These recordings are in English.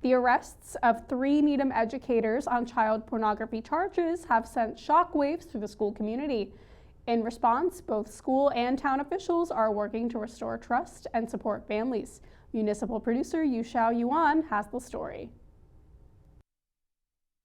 The arrests of 3 Needham educators on child pornography charges have sent shockwaves through the school community. In response, both school and town officials are working to restore trust and support families. Municipal producer Yushao Yuan has the story.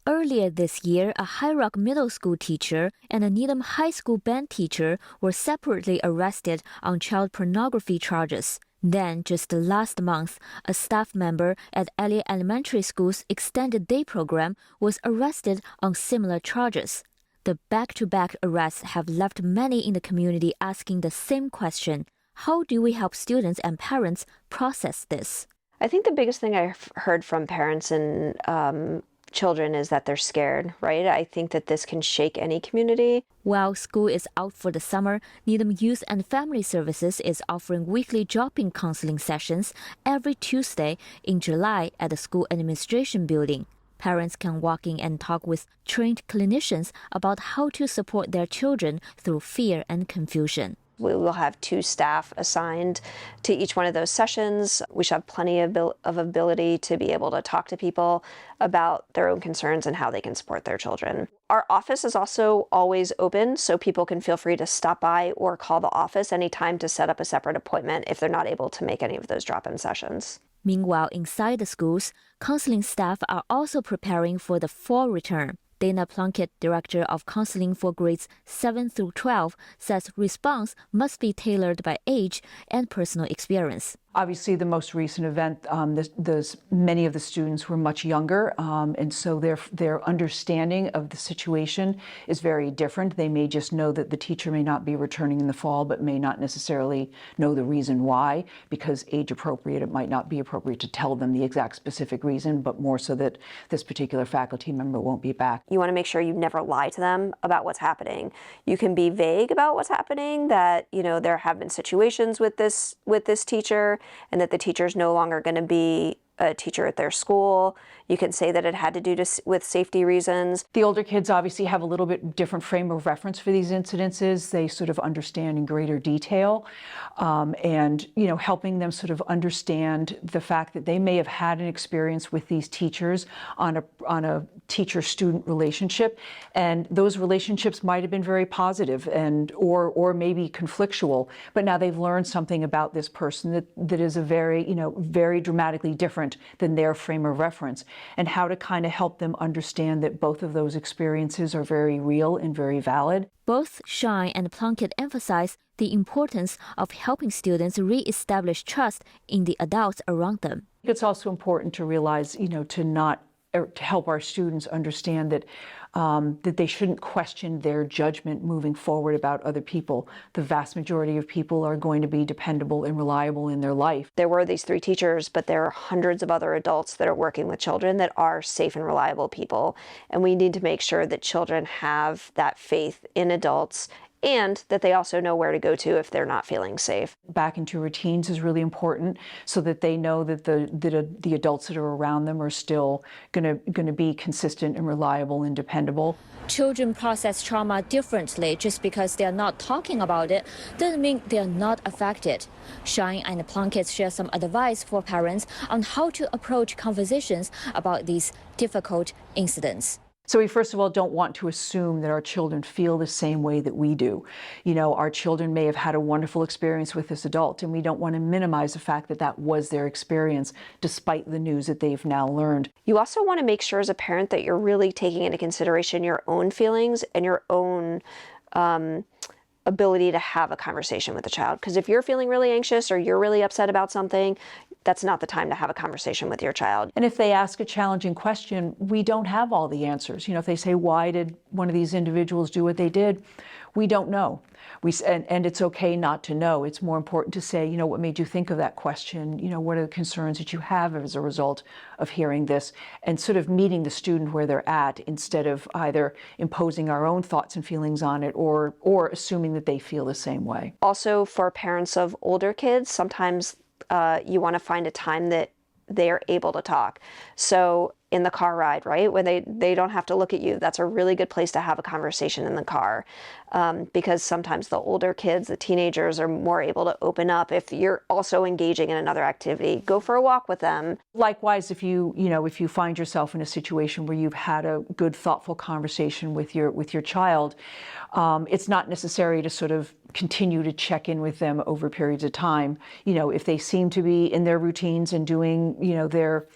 Earlier this year, a High Rock Middle School teacher and a Needham High School band teacher were separately arrested on child pornography charges. Then, just last month, a staff member at Elliott Elementary School's extended day program was arrested on similar charges. The back-to-back arrests have left many in the community asking the same question: how do we help students and parents process this? I think the biggest thing I've heard from parents and children is that they're scared, right? I think that this can shake any community. While school is out for the summer, Needham Youth and Family Services is offering weekly drop-in counseling sessions every Tuesday in July at the school administration building. Parents can walk in and talk with trained clinicians about how to support their children through fear and confusion. We will have 2 staff assigned to each one of those sessions. We should have plenty of ability to be able to talk to people about their own concerns and how they can support their children. Our office is also always open, so people can feel free to stop by or call the office anytime to set up a separate appointment if they're not able to make any of those drop-in sessions. Meanwhile, inside the schools, counseling staff are also preparing for the fall return. Dana Plunkett, Director of Counseling for grades 7 through 12, says response must be tailored by age and personal experience. Obviously, the most recent event, many of the students were much younger, and so their understanding of the situation is very different. They may just know that the teacher may not be returning in the fall, but may not necessarily know the reason why. Because age appropriate, it might not be appropriate to tell them the exact specific reason, but more so that this particular faculty member won't be back. You want to make sure you never lie to them about what's happening. You can be vague about what's happening, that there have been situations with this teacher, and that the teacher is no longer going to be a teacher at their school. You can say that it had to do with safety reasons. The older kids obviously have a little bit different frame of reference for these incidences. They sort of understand in greater detail, and helping them sort of understand the fact that they may have had an experience with these teachers on a teacher-student relationship, and those relationships might have been very positive or maybe conflictual, but now they've learned something about this person that is a very dramatically different than their frame of reference, and how to kind of help them understand that both of those experiences are very real and very valid. Both Shine and Plunkett emphasize the importance of helping students re-establish trust in the adults around them. It's also important to realize, to help our students understand that they shouldn't question their judgment moving forward about other people. The vast majority of people are going to be dependable and reliable in their life. There were these 3 teachers, but there are hundreds of other adults that are working with children that are safe and reliable people. And we need to make sure that children have that faith in adults, and that they also know where to go to if they're not feeling safe. Back into routines is really important, so that they know that the adults that are around them are still going to be consistent and reliable and dependable. Children process trauma differently. Just because they are not talking about it doesn't mean they are not affected. Shine and Plunkett share some advice for parents on how to approach conversations about these difficult incidents. So we first of all don't want to assume that our children feel the same way that we do. Our children may have had a wonderful experience with this adult, and we don't want to minimize the fact that that was their experience, despite the news that they've now learned. You also want to make sure as a parent that you're really taking into consideration your own feelings and your own ability to have a conversation with the child. Because if you're feeling really anxious or you're really upset about something, that's not the time to have a conversation with your child. And if they ask a challenging question, we don't have all the answers. If they say, why did one of these individuals do what they did? We don't know. And it's okay not to know. It's more important to say, what made you think of that question? What are the concerns that you have as a result of hearing this? And sort of meeting the student where they're at, instead of either imposing our own thoughts and feelings on it or assuming that they feel the same way. Also, for parents of older kids, sometimes you want to find a time that they are able to talk. So in the car ride, right? When they don't have to look at you. That's a really good place to have a conversation in the car, because sometimes the older kids, the teenagers, are more able to open up if you're also engaging in another activity. Go for a walk with them. Likewise, if you find yourself in a situation where you've had a good, thoughtful conversation with your child, it's not necessary to sort of continue to check in with them over periods of time. If they seem to be in their routines and doing, their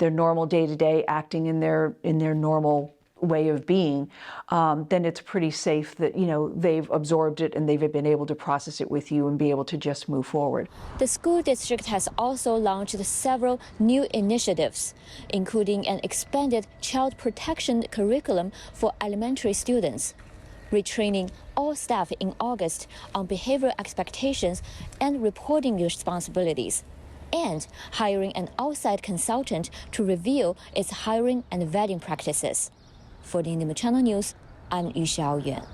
normal day-to-day, acting in their normal way of being, then it's pretty safe that, they've absorbed it and they've been able to process it with you and be able to just move forward. The school district has also launched several new initiatives, including an expanded child protection curriculum for elementary students, retraining all staff in August on behavioral expectations and reporting responsibilities, and hiring an outside consultant to review its hiring and vetting practices. For the Needham Channel News, I'm Yu Xiaoyuan.